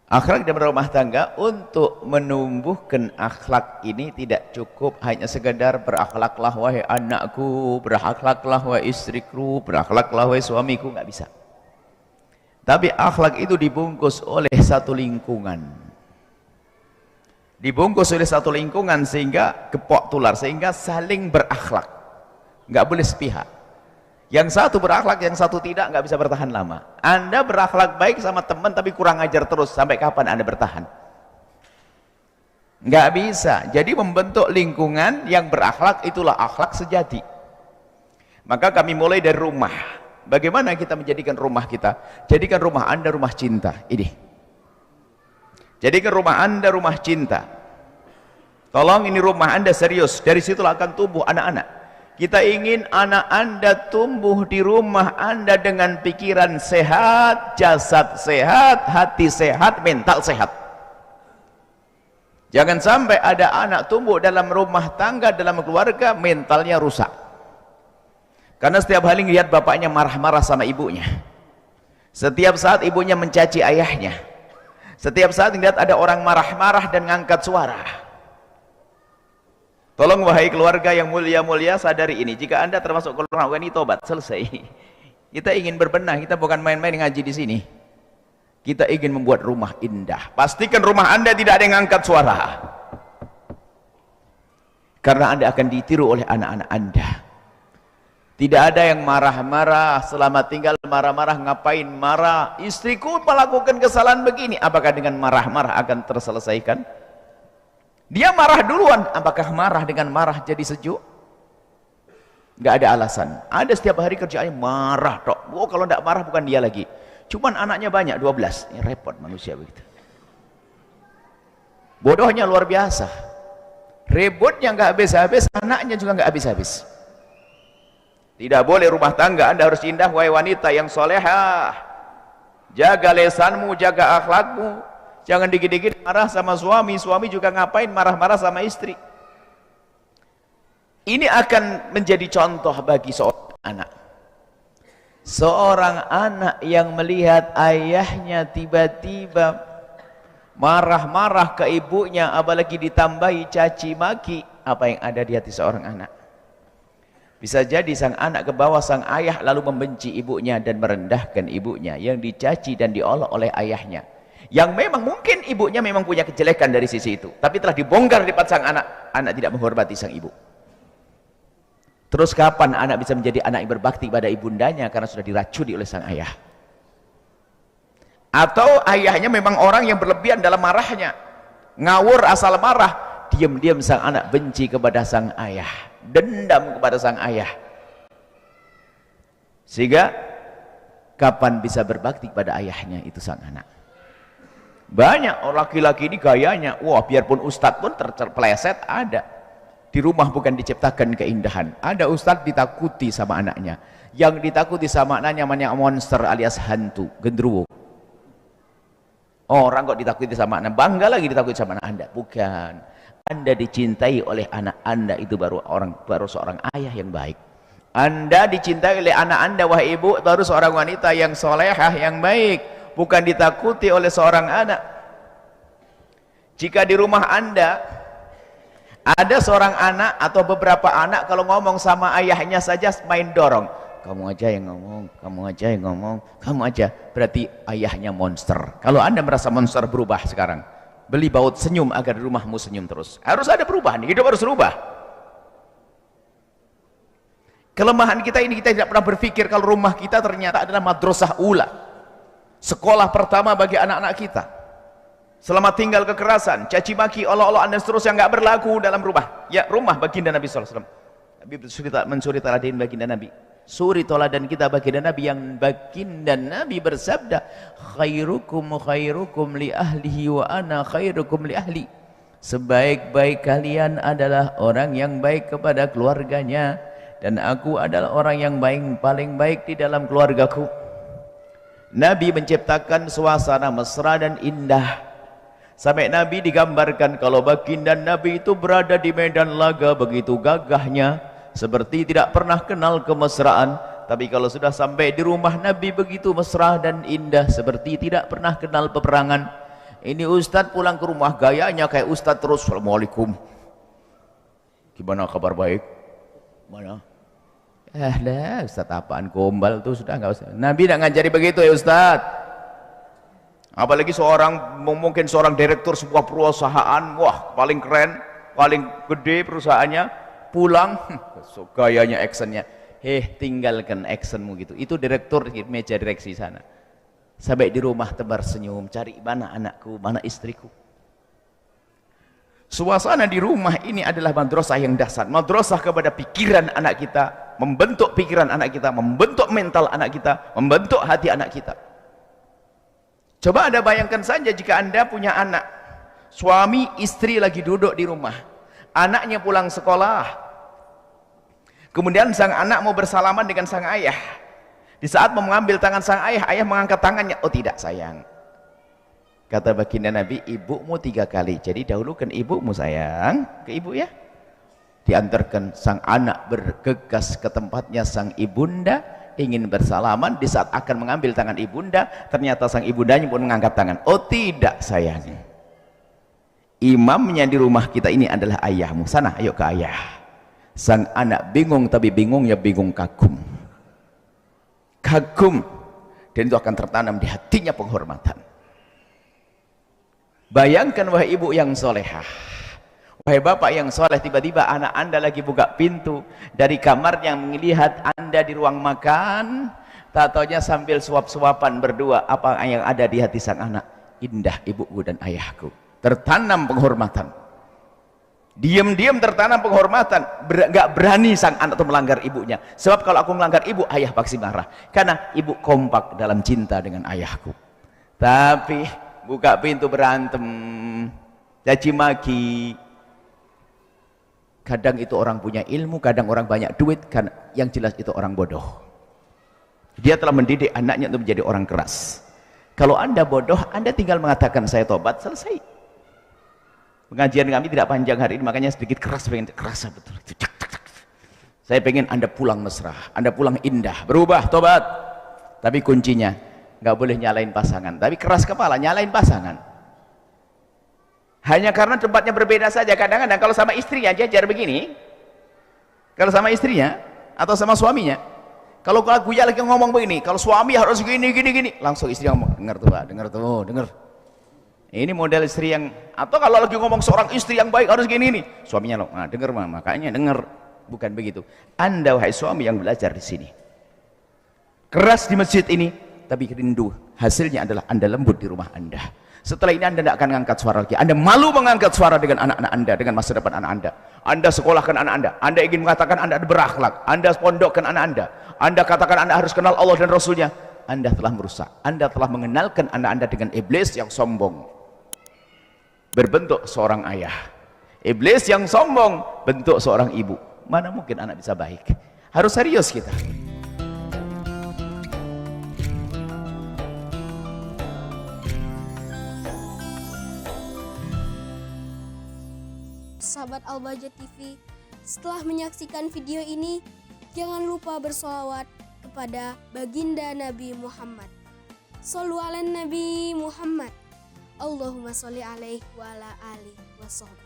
Akhlak dalam rumah tangga, untuk menumbuhkan akhlak ini tidak cukup hanya sekedar berakhlaklah wahai anakku, berakhlaklah wahai istriku, berakhlaklah wahai suamiku, nggak bisa. Tapi akhlak itu dibungkus oleh satu lingkungan. Dibungkus oleh satu lingkungan sehingga gepok tular, sehingga saling berakhlak. Nggak boleh sepihak. Yang satu berakhlak, yang satu tidak, nggak bisa bertahan lama. Anda berakhlak baik sama teman tapi kurang ajar terus, sampai kapan Anda bertahan? Nggak bisa. Jadi membentuk lingkungan yang berakhlak, itulah akhlak sejati. Maka kami mulai dari rumah. Bagaimana kita menjadikan rumah kita? Jadikan rumah Anda rumah cinta. Ini. Jadikan rumah Anda rumah cinta. Tolong ini rumah Anda serius. Dari situlah akan tumbuh anak-anak. Kita ingin anak Anda tumbuh di rumah Anda dengan pikiran sehat, jasad sehat, hati sehat, mental sehat. Jangan sampai ada anak tumbuh dalam rumah tangga, dalam keluarga, mentalnya rusak. Karena setiap hari lihat bapaknya marah-marah sama ibunya. Setiap saat ibunya mencaci ayahnya. Setiap saat lihat ada orang marah-marah dan ngangkat suara. Tolong wahai keluarga yang mulia-mulia, sadari ini. Jika Anda termasuk golongan ini, tobat, selesai. Kita ingin berbenah, kita bukan main-main ngaji di sini. Kita ingin membuat rumah indah. Pastikan rumah Anda tidak ada yang ngangkat suara. Karena Anda akan ditiru oleh anak-anak Anda. Tidak ada yang marah-marah, selama tinggal marah-marah, ngapain marah? Istriku melakukan kesalahan begini, apakah dengan marah-marah akan terselesaikan? Dia marah duluan, apakah marah dengan marah jadi sejuk? Nggak ada alasan. Ada setiap hari kerjaannya marah tok. Oh, kalau nggak marah bukan dia lagi. Cuman anaknya banyak, 12. Ini repot manusia begitu. Bodohnya luar biasa. Rebutnya nggak habis-habis, anaknya juga nggak habis-habis. Tidak boleh rumah tangga Anda harus indah, wahai wanita yang solehah. Jaga lesanmu, jaga akhlakmu. Jangan dikit-dikit marah sama suami, suami juga ngapain marah-marah sama istri. Ini akan menjadi contoh bagi seorang anak. Seorang anak yang melihat ayahnya tiba-tiba marah-marah ke ibunya, apalagi ditambahi caci maki, apa yang ada di hati seorang anak? Bisa jadi sang anak ke bawah sang ayah lalu membenci ibunya dan merendahkan ibunya, yang dicaci dan diolok oleh ayahnya. Yang memang mungkin ibunya memang punya kejelekan dari sisi itu, tapi telah dibongkar di depan sang anak, anak tidak menghormati sang ibu. Terus kapan anak bisa menjadi anak yang berbakti pada ibundanya karena sudah diracuni oleh sang ayah? Atau ayahnya memang orang yang berlebihan dalam marahnya, ngawur asal marah, diam-diam sang anak benci kepada sang ayah, dendam kepada sang ayah, sehingga kapan bisa berbakti pada ayahnya itu sang anak? Banyak orang laki-laki ini gayanya, wah biarpun ustadz pun terpeleset ada. Di rumah bukan diciptakan keindahan. Ada ustadz ditakuti sama anaknya. Yang ditakuti sama anaknya namanya monster alias hantu, genderuwo. Orang kok ditakuti sama anak, bangga lagi ditakuti sama anak Anda. Bukan. Anda dicintai oleh anak Anda, itu baru seorang ayah yang baik. Anda dicintai oleh anak Anda, wahai ibu, baru seorang wanita yang solehah, yang baik. Bukan ditakuti oleh seorang anak. Jika di rumah Anda ada seorang anak atau beberapa anak, kalau ngomong sama ayahnya saja main dorong, kamu aja yang ngomong, kamu aja yang ngomong, kamu aja, berarti ayahnya monster. Kalau Anda merasa monster, berubah sekarang, beli baut senyum agar di rumahmu senyum terus. Harus ada perubahan, hidup harus berubah. Kelemahan kita ini, kita tidak pernah berpikir kalau rumah kita ternyata adalah madrasah ula, sekolah pertama bagi anak-anak kita. Selama tinggal kekerasan, caci maki, olok-olokan dan seterusnya nggak berlaku dalam rumah. Ya, rumah baginda Nabi SAW. Nabi mensuri teladan baginda Nabi. Suri teladan kita baginda Nabi, yang baginda Nabi bersabda, khairukum khairukum li ahlihi wa ana khairukum li ahli. Sebaik-baik kalian adalah orang yang baik kepada keluarganya, dan aku adalah orang yang paling baik di dalam keluargaku. Nabi menciptakan suasana mesra dan indah. Sampai Nabi digambarkan kalau baginda Nabi itu berada di medan laga begitu gagahnya, seperti tidak pernah kenal kemesraan. Tapi kalau sudah sampai di rumah Nabi begitu mesra dan indah, seperti tidak pernah kenal peperangan. Ini ustadz pulang ke rumah gayanya kayak ustadz terus. Assalamualaikum. Gimana kabar baik? Mana? Dah ustadz apaan gombal tuh sudah nggak usah. Nabi tidak ngajari begitu ya ustadz. Apalagi mungkin seorang direktur sebuah perusahaan, wah paling keren, paling gede perusahaannya, pulang, so, gayanya actionnya, tinggalkan actionmu gitu. Itu direktur di meja direksi sana. Sampai di rumah tebar senyum, cari mana anakku, mana istriku. Suasana di rumah ini adalah madrasah yang dahsyat, madrasah kepada pikiran anak kita, membentuk pikiran anak kita, membentuk mental anak kita, membentuk hati anak kita. Coba Anda bayangkan saja jika Anda punya anak, suami istri lagi duduk di rumah, anaknya pulang sekolah, kemudian sang anak mau bersalaman dengan sang ayah. Di saat mau mengambil tangan sang ayah, ayah mengangkat tangannya. Oh tidak sayang, kata baginda Nabi, ibumu 3 kali, jadi dahulukan ibumu sayang, ke ibu ya. Diantarkan sang anak bergegas ke tempatnya sang ibunda, ingin bersalaman. Di saat akan mengambil tangan ibunda, ternyata sang ibundanya pun mengangkat tangan. Oh tidak sayang, imamnya di rumah kita ini adalah ayahmu, sana ayo ke ayah. Sang anak bingung, tapi bingungnya bingung kagum, dan itu akan tertanam di hatinya penghormatan. Bayangkan wahai ibu yang solehah, wahai bapak yang soleh, tiba-tiba anak anda lagi buka pintu dari kamar yang melihat anda di ruang makan, tak taunya sambil suap-suapan berdua. Apa yang ada di hati sang anak? Indah ibuku dan ayahku. Tertanam penghormatan, diam-diam tertanam penghormatan. Gak berani sang anak itu melanggar ibunya, sebab kalau aku melanggar ibu, ayah pasti marah, karena ibu kompak dalam cinta dengan ayahku. Tapi buka pintu berantem, caci maki. Kadang itu orang punya ilmu, kadang orang banyak duit, kan yang jelas itu orang bodoh. Dia telah mendidik anaknya untuk menjadi orang keras. Kalau anda bodoh, anda tinggal mengatakan saya tobat, selesai. Pengajian kami tidak panjang hari ini, makanya sedikit keras, pengen kerasa betul. Saya pengen anda pulang mesra, anda pulang indah, berubah, tobat. Tapi kuncinya nggak boleh nyalain pasangan, tapi keras kepala nyalain pasangan. Hanya karena tempatnya berbeda saja. Kadang-kadang kalau sama istrinya jajar begini, kalau sama istrinya atau sama suaminya, kalau Guya lagi ngomong begini, kalau suami harus gini, langsung istri ngomong, dengar tuh Pak, dengar tuh, dengar. Ini model istri yang, atau kalau lagi ngomong seorang istri yang baik harus gini, suaminya loh, nah, dengar makanya dengar. Bukan begitu. Anda wahai suami yang belajar di sini, keras di masjid ini, tapi rindu hasilnya adalah anda lembut di rumah anda. Setelah ini anda tidak akan mengangkat suara lagi. Anda malu mengangkat suara dengan anak-anak anda, dengan masa depan anak anda. Anda sekolahkan anak anda, anda ingin mengatakan anda berakhlak, anda pondokkan anak anda katakan anda harus kenal Allah dan Rasulnya. Anda telah merusak, anda telah mengenalkan anak anda dengan iblis yang sombong berbentuk seorang ayah, iblis yang sombong bentuk seorang ibu. Mana mungkin anak bisa baik? Harus serius kita. Sahabat Al-Bahjah TV, setelah menyaksikan video ini, jangan lupa bersolawat kepada baginda Nabi Muhammad. Shollu ala Nabi Muhammad. Allahumma sholli alaihi wa ala alihi wa sahbihi.